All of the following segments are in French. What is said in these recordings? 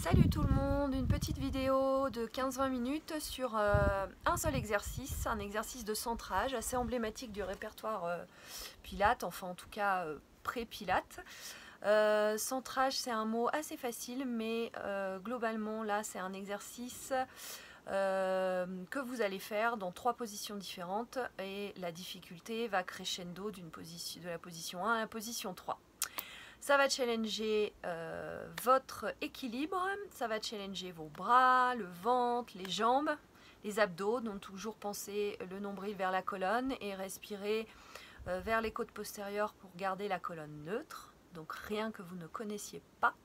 Salut tout le monde, une petite vidéo de 15-20 minutes sur un seul exercice, un exercice de centrage assez emblématique du répertoire Pilates, enfin en tout cas pré-Pilates. Centrage, c'est un mot assez facile, mais globalement là c'est un exercice que vous allez faire dans 3 positions différentes et la difficulté va crescendo de la position 1 à la position 3. Ça va challenger votre équilibre, ça va challenger vos bras, le ventre, les jambes, les abdos, donc toujours penser le nombril vers la colonne et respirer vers les côtes postérieures pour garder la colonne neutre, donc rien que vous ne connaissiez pas.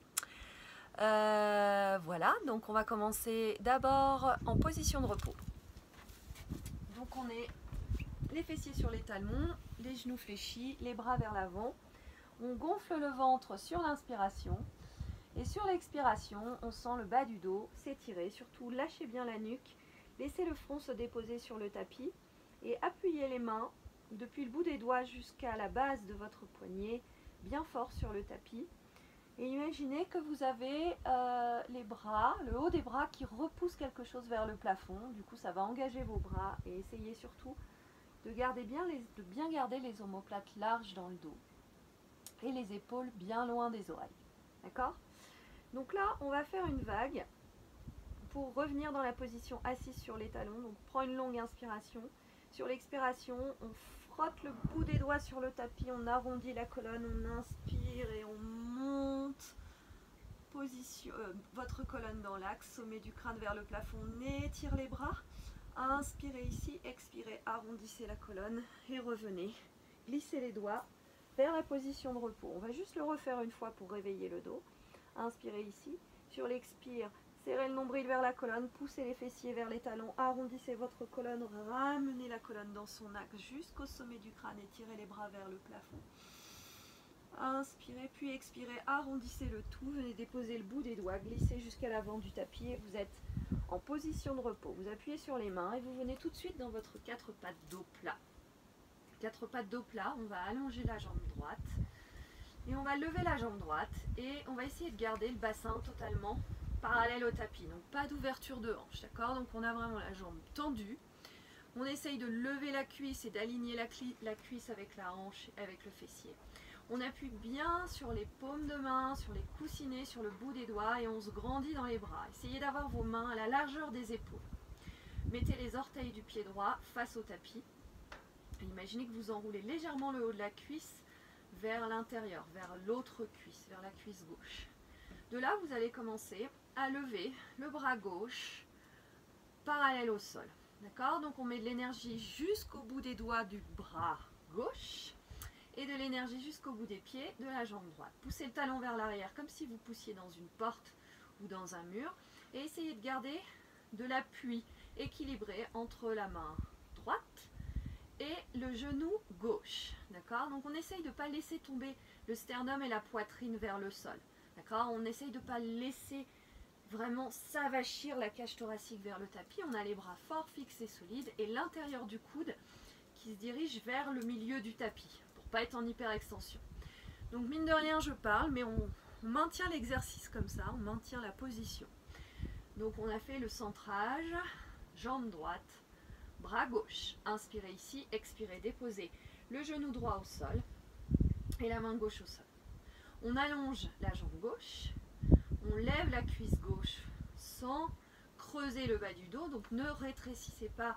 Voilà, donc on va commencer d'abord en position de repos. Donc on est les fessiers sur les talons, les genoux fléchis, les bras vers l'avant. On gonfle le ventre sur l'inspiration et sur l'expiration, on sent le bas du dos s'étirer. Surtout, lâchez bien la nuque, laissez le front se déposer sur le tapis et appuyez les mains depuis le bout des doigts jusqu'à la base de votre poignet, bien fort sur le tapis. Et imaginez que vous avez les bras, le haut des bras qui repousse quelque chose vers le plafond. Du coup, ça va engager vos bras et essayez surtout de bien garder les omoplates larges dans le dos et les épaules bien loin des oreilles. D'accord? Donc là, on va faire une vague pour revenir dans la position assise sur les talons. Donc prends une longue inspiration. Sur l'expiration, on frotte le bout des doigts sur le tapis, on arrondit la colonne, on inspire et on monte. Votre colonne dans l'axe, sommet du crâne vers le plafond, on étire les bras. Inspirez ici, expirez, arrondissez la colonne et revenez. Glissez les doigts vers la position de repos. On va juste le refaire une fois pour réveiller le dos. Inspirez ici. Sur l'expire, serrez le nombril vers la colonne, poussez les fessiers vers les talons, arrondissez votre colonne, ramenez la colonne dans son axe jusqu'au sommet du crâne et tirez les bras vers le plafond. Inspirez, puis expirez, arrondissez le tout, venez déposer le bout des doigts, glissez jusqu'à l'avant du tapis et vous êtes en position de repos. Vous appuyez sur les mains et vous venez tout de suite dans votre 4 pattes dos plat. 4 pattes dos plat, on va allonger la jambe droite et on va lever la jambe droite et on va essayer de garder le bassin totalement parallèle au tapis, donc pas d'ouverture de hanche, d'accord? Donc on a vraiment la jambe tendue, on essaye de lever la cuisse et d'aligner la cuisse avec la hanche, avec le fessier. On appuie bien sur les paumes de main, sur les coussinets, sur le bout des doigts et on se grandit dans les bras. Essayez d'avoir vos mains à la largeur des épaules. Mettez les orteils du pied droit face au tapis. Imaginez que vous enroulez légèrement le haut de la cuisse vers l'intérieur, vers l'autre cuisse, vers la cuisse gauche. De là, vous allez commencer à lever le bras gauche parallèle au sol. D'accord? Donc on met de l'énergie jusqu'au bout des doigts du bras gauche et de l'énergie jusqu'au bout des pieds de la jambe droite. Poussez le talon vers l'arrière comme si vous poussiez dans une porte ou dans un mur et essayez de garder de l'appui équilibré entre la main droite et le genou gauche, d'accord? Donc on essaye de ne pas laisser tomber le sternum et la poitrine vers le sol, d'accord? On essaye de ne pas laisser vraiment s'avachir la cage thoracique vers le tapis. On a les bras forts, fixes et solides et l'intérieur du coude qui se dirige vers le milieu du tapis pour ne pas être en hyperextension. Donc mine de rien je parle, mais on maintient l'exercice comme ça, on maintient la position. Donc on a fait le centrage, jambe droite, bras gauche, inspirez ici, expirez, déposez le genou droit au sol et la main gauche au sol. On allonge la jambe gauche, on lève la cuisse gauche sans creuser le bas du dos, donc ne rétrécissez pas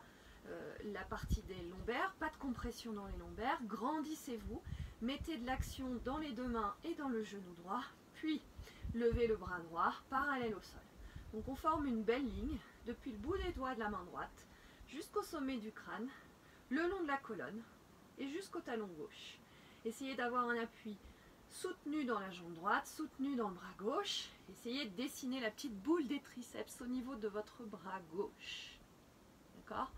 la partie des lombaires, pas de compression dans les lombaires, grandissez-vous, mettez de l'action dans les deux mains et dans le genou droit, puis levez le bras droit parallèle au sol. Donc on forme une belle ligne depuis le bout des doigts de la main droite jusqu'au sommet du crâne, le long de la colonne et jusqu'au talon gauche. Essayez d'avoir un appui soutenu dans la jambe droite, soutenu dans le bras gauche. Essayez de dessiner la petite boule des triceps au niveau de votre bras gauche. D'accord?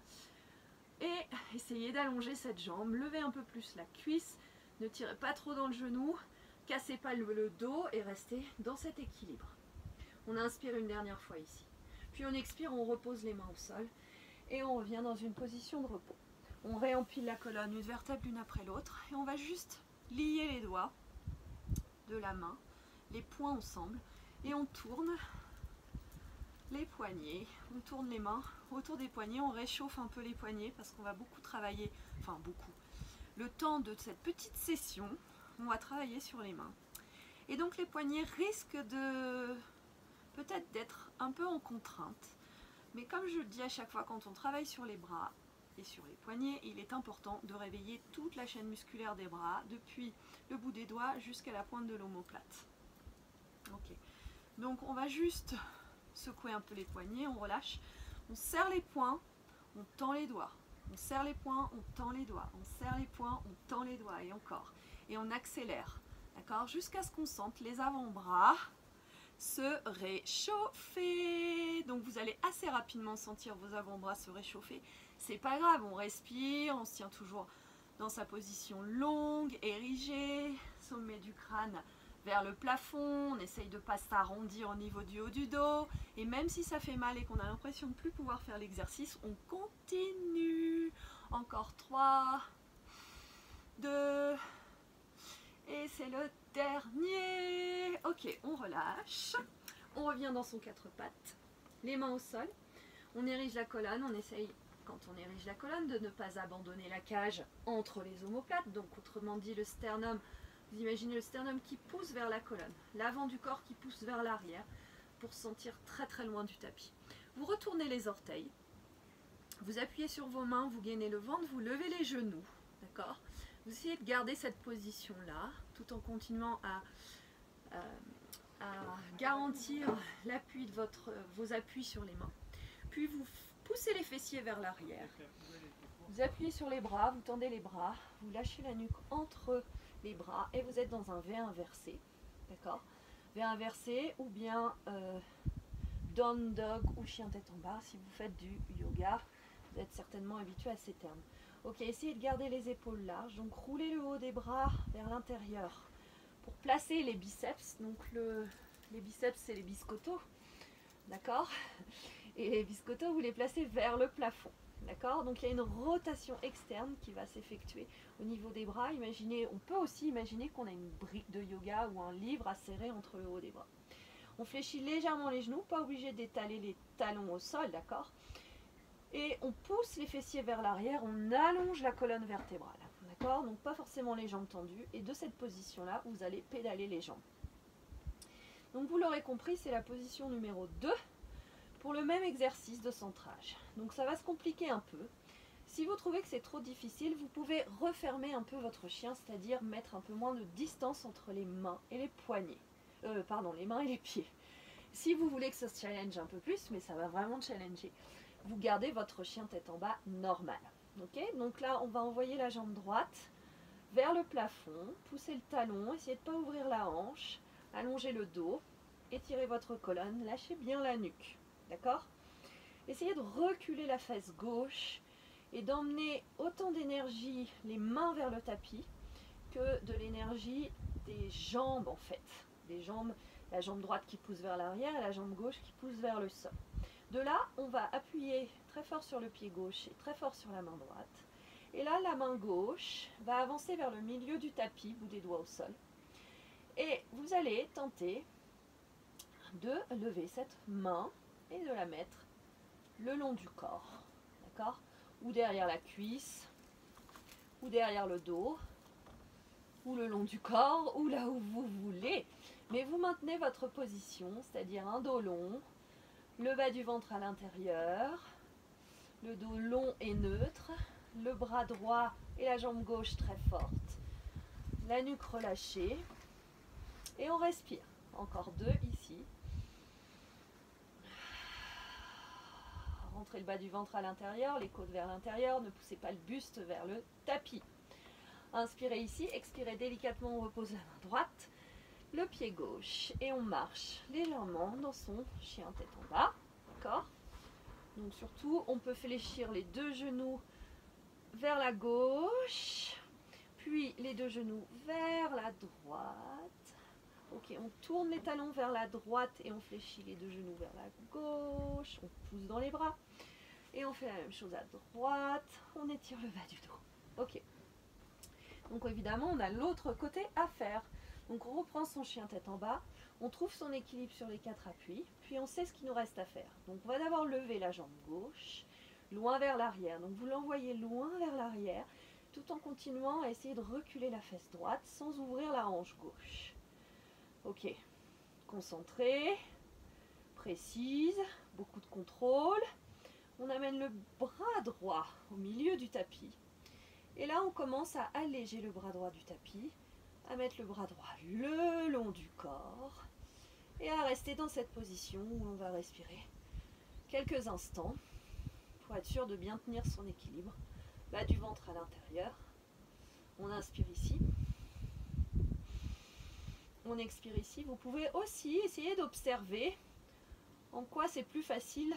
Et essayez d'allonger cette jambe, levez un peu plus la cuisse, ne tirez pas trop dans le genou, cassez pas le dos et restez dans cet équilibre. On inspire une dernière fois ici. Puis on expire, on repose les mains au sol et on revient dans une position de repos. On réempile la colonne, une vertèbre l'une après l'autre et on va juste lier les doigts de la main, les poings ensemble et on tourne les poignets, on tourne les mains autour des poignets, on réchauffe un peu les poignets parce qu'on va beaucoup travailler, enfin beaucoup, le temps de cette petite session, on va travailler sur les mains. Et donc les poignets risquent de peut-être d'être un peu en contrainte, mais comme je le dis à chaque fois quand on travaille sur les bras et sur les poignets, il est important de réveiller toute la chaîne musculaire des bras, depuis le bout des doigts jusqu'à la pointe de l'omoplate. Ok, donc on va juste secouer un peu les poignets, on relâche, on serre les poings, on tend les doigts, on serre les poings, on tend les doigts, on serre les poings, on tend les doigts, et encore, et on accélère, d'accord, jusqu'à ce qu'on sente les avant-bras se réchauffer. Donc vous allez assez rapidement sentir vos avant-bras se réchauffer. C'est pas grave, on respire, on se tient toujours dans sa position longue, érigée, sommet du crâne vers le plafond, on essaye de ne pas s'arrondir au niveau du haut du dos, et même si ça fait mal et qu'on a l'impression de ne plus pouvoir faire l'exercice, on continue. Encore 3, 2, et c'est le dernier. Ok, on relâche, on revient dans son quatre pattes, les mains au sol, on érige la colonne, on essaye, quand on érige la colonne, de ne pas abandonner la cage entre les omoplates, donc autrement dit le sternum, vous imaginez le sternum qui pousse vers la colonne, l'avant du corps qui pousse vers l'arrière, pour se sentir très très loin du tapis. Vous retournez les orteils, vous appuyez sur vos mains, vous gainez le ventre, vous levez les genoux, d'accord? Vous essayez de garder cette position-là, tout en continuant à garantir l'appui de vos appuis sur les mains. Puis vous poussez les fessiers vers l'arrière. Vous appuyez sur les bras, vous tendez les bras, vous lâchez la nuque entre les bras et vous êtes dans un V inversé, d'accord? V inversé ou bien down dog ou chien tête en bas. Si vous faites du yoga, vous êtes certainement habitué à ces termes. Ok, essayez de garder les épaules larges, donc roulez le haut des bras vers l'intérieur pour placer les biceps. Donc les biceps, c'est les biscottos, d'accord? Et les biscottos, vous les placez vers le plafond, d'accord? Donc il y a une rotation externe qui va s'effectuer au niveau des bras. Imaginez, on peut aussi imaginer qu'on a une brique de yoga ou un livre à serrer entre le haut des bras. On fléchit légèrement les genoux, pas obligé d'étaler les talons au sol, d'accord? Et on pousse les fessiers vers l'arrière, on allonge la colonne vertébrale, d'accord? Donc pas forcément les jambes tendues, et de cette position-là, vous allez pédaler les jambes. Donc vous l'aurez compris, c'est la position numéro 2 pour le même exercice de centrage. Donc ça va se compliquer un peu. Si vous trouvez que c'est trop difficile, vous pouvez refermer un peu votre chien, c'est-à-dire mettre un peu moins de distance entre les mains et les poignets. Les mains et les pieds. Si vous voulez que ça se challenge un peu plus, mais ça va vraiment challenger, vous gardez votre chien tête en bas normal. Okay, donc là, on va envoyer la jambe droite vers le plafond, pousser le talon, essayez de ne pas ouvrir la hanche, allongez le dos, étirez votre colonne, lâchez bien la nuque. D'accord? Essayez de reculer la fesse gauche et d'emmener autant d'énergie les mains vers le tapis que de l'énergie des jambes en fait. Des jambes, la jambe droite qui pousse vers l'arrière et la jambe gauche qui pousse vers le sol. De là, on va appuyer très fort sur le pied gauche et très fort sur la main droite. Et là, la main gauche va avancer vers le milieu du tapis, bout des doigts au sol. Et vous allez tenter de lever cette main et de la mettre le long du corps, d'accord? Ou derrière la cuisse, ou derrière le dos, ou le long du corps, ou là où vous voulez. Mais vous maintenez votre position, c'est-à-dire un dos long, le bas du ventre à l'intérieur, le dos long et neutre, le bras droit et la jambe gauche très forte, la nuque relâchée, et on respire. Encore 2 ici. Rentrez le bas du ventre à l'intérieur, les côtes vers l'intérieur, ne poussez pas le buste vers le tapis. Inspirez ici, expirez délicatement, on repose la main droite, le pied gauche, et on marche légèrement dans son chien tête en bas, d'accord? Donc surtout, on peut fléchir les 2 genoux vers la gauche, puis les 2 genoux vers la droite. Ok, on tourne les talons vers la droite et on fléchit les 2 genoux vers la gauche. On pousse dans les bras. Et on fait la même chose à droite. On étire le bas du dos. Ok. Donc évidemment, on a l'autre côté à faire. Donc on reprend son chien tête en bas. On trouve son équilibre sur les 4 appuis, puis on sait ce qu'il nous reste à faire. Donc on va d'abord lever la jambe gauche, loin vers l'arrière. Donc vous l'envoyez loin vers l'arrière, tout en continuant à essayer de reculer la fesse droite sans ouvrir la hanche gauche. Ok, concentré, précise, beaucoup de contrôle. On amène le bras droit au milieu du tapis. Et là, on commence à alléger le bras droit du tapis, à mettre le bras droit le long du corps et à rester dans cette position où on va respirer quelques instants pour être sûr de bien tenir son équilibre. Bas du ventre à l'intérieur. On inspire ici. On expire ici. Vous pouvez aussi essayer d'observer en quoi c'est plus facile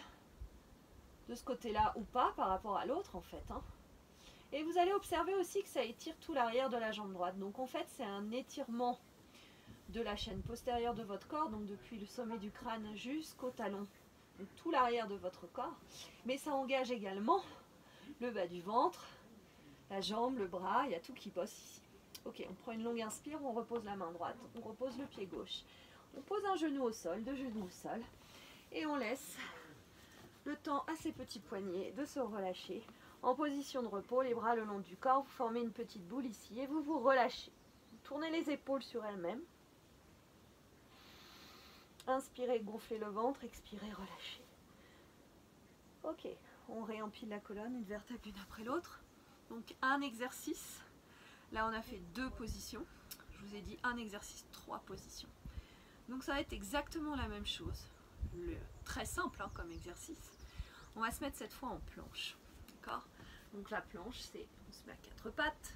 de ce côté-là ou pas par rapport à l'autre en fait. Et vous allez observer aussi que ça étire tout l'arrière de la jambe droite. Donc en fait c'est un étirement de la chaîne postérieure de votre corps, donc depuis le sommet du crâne jusqu'au talon, donc tout l'arrière de votre corps. Mais ça engage également le bas du ventre, la jambe, le bras, il y a tout qui bosse ici. Ok, on prend une longue inspire, on repose la main droite, on repose le pied gauche. On pose un genou au sol, 2 genoux au sol, et on laisse le temps à ces petits poignets de se relâcher. En position de repos, les bras le long du corps, vous formez une petite boule ici et vous vous relâchez. Vous tournez les épaules sur elles-mêmes. Inspirez, gonflez le ventre, expirez, relâchez. Ok, on réempile la colonne, une vertèbre l'une après l'autre. Donc un exercice. Là, on a fait 2 positions. Je vous ai dit un exercice, 3 positions. Donc ça va être exactement la même chose. Très simple comme exercice. On va se mettre cette fois en planche. D'accord? Donc la planche, c'est on se met à 4 pattes,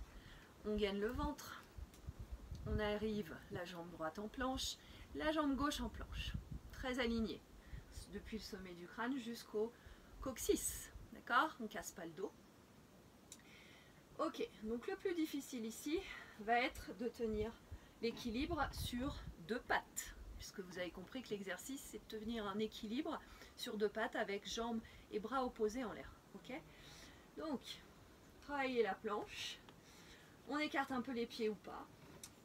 on gaine le ventre, on arrive la jambe droite en planche, la jambe gauche en planche. Très aligné. Depuis le sommet du crâne jusqu'au coccyx. D'accord? On ne casse pas le dos. Ok, donc le plus difficile ici va être de tenir l'équilibre sur 2 pattes. Puisque vous avez compris que l'exercice, c'est de tenir un équilibre sur 2 pattes avec jambes et bras opposés en l'air. Ok? Donc, travaillez la planche. On écarte un peu les pieds ou pas.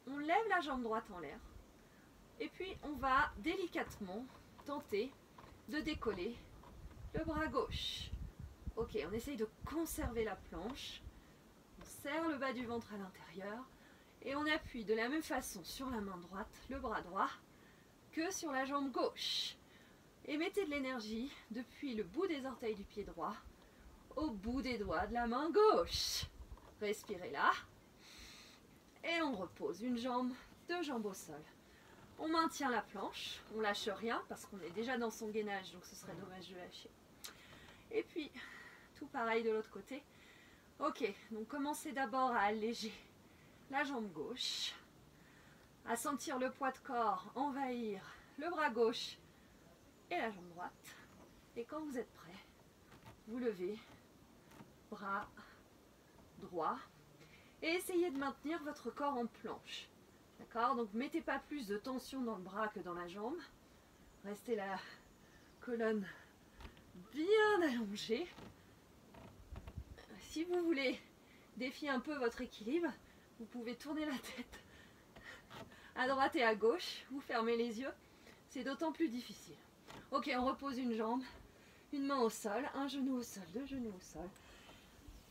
On lève la jambe droite en l'air. Et puis, on va délicatement tenter de décoller le bras gauche. Ok, on essaye de conserver la planche. On serre le bas du ventre à l'intérieur. Et on appuie de la même façon sur la main droite, le bras droit, que sur la jambe gauche. Et mettez de l'énergie depuis le bout des orteils du pied droit au bout des doigts de la main gauche. Respirez là. Et on repose une jambe, 2 jambes au sol. On maintient la planche, on lâche rien parce qu'on est déjà dans son gainage, donc ce serait dommage de lâcher. Et puis, tout pareil de l'autre côté. Ok, donc commencez d'abord à alléger la jambe gauche, à sentir le poids de corps envahir le bras gauche et la jambe droite. Et quand vous êtes prêt, vous levez, bras droit, et essayez de maintenir votre corps en planche. D'accord? Donc mettez pas plus de tension dans le bras que dans la jambe. Restez la colonne bien allongée. Si vous voulez défier un peu votre équilibre, vous pouvez tourner la tête à droite et à gauche. Vous fermez les yeux. C'est d'autant plus difficile. Ok, on repose une jambe, une main au sol, un genou au sol, 2 genoux au sol.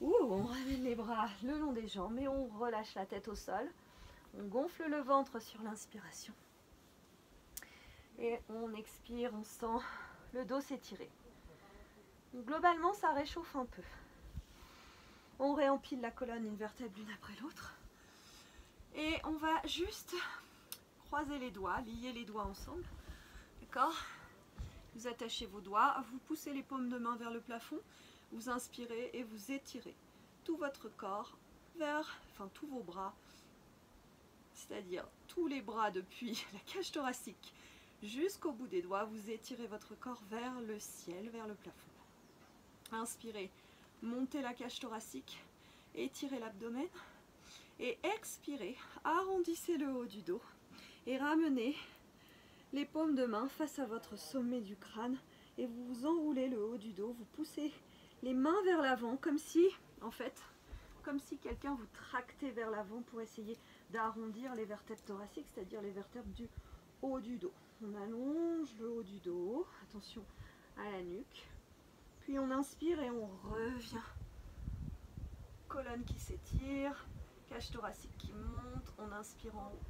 On ramène les bras le long des jambes et on relâche la tête au sol. On gonfle le ventre sur l'inspiration. Et on expire, on sent le dos s'étirer. Globalement, ça réchauffe un peu. On réempile la colonne, une vertèbre l'une après l'autre. Et on va juste croiser les doigts, lier les doigts ensemble. D'accord? Vous attachez vos doigts, vous poussez les paumes de main vers le plafond. Vous inspirez et vous étirez tout votre corps vers, tous vos bras, c'est-à-dire tous les bras depuis la cage thoracique jusqu'au bout des doigts. Vous étirez votre corps vers le ciel, vers le plafond. Inspirez, montez la cage thoracique, étirez l'abdomen et expirez, arrondissez le haut du dos et ramenez les paumes de main face à votre sommet du crâne et vous enroulez le haut du dos, vous poussez les mains vers l'avant comme si, comme si quelqu'un vous tractait vers l'avant pour essayer d'arrondir les vertèbres thoraciques, c'est-à-dire les vertèbres du haut du dos. On allonge le haut du dos, attention à la nuque. Puis on inspire et on revient. Colonne qui s'étire, cage thoracique qui monte, on inspire en haut.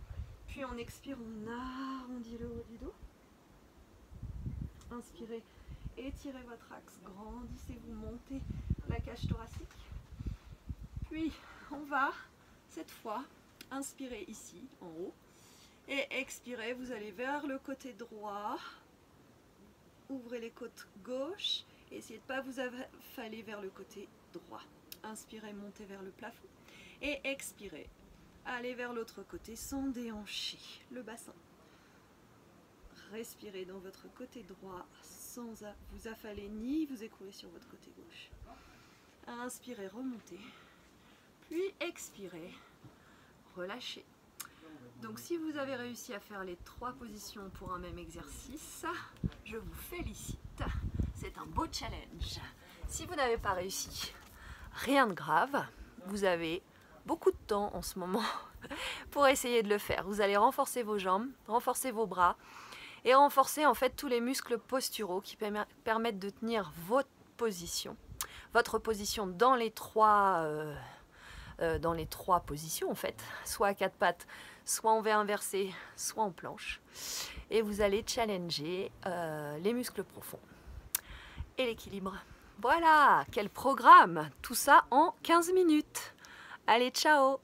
Puis on expire, on arrondit le haut du dos. Inspirez, étirez votre axe, grandissez-vous, montez la cage thoracique. Puis on va, cette fois, inspirer ici, en haut. Et expirez, vous allez vers le côté droit. Ouvrez les côtes gauche. Et essayez de ne pas vous affaler vers le côté droit. Inspirez, montez vers le plafond. Et expirez, allez vers l'autre côté sans déhancher le bassin. Respirez dans votre côté droit sans vous affaler ni vous écrouler sur votre côté gauche. Inspirez, remontez. Puis expirez, relâchez. Donc si vous avez réussi à faire les 3 positions pour un même exercice, je vous félicite. C'est un beau challenge. Si vous n'avez pas réussi, rien de grave. Vous avez beaucoup de temps en ce moment pour essayer de le faire. Vous allez renforcer vos jambes, renforcer vos bras et renforcer en fait tous les muscles posturaux qui permettent de tenir votre position dans les 3 positions en fait, soit à 4 pattes, soit en V inversé, soit en planche. Et vous allez challenger les muscles profonds et l'équilibre. Voilà, quel programme! Tout ça en 15 minutes. Allez, ciao!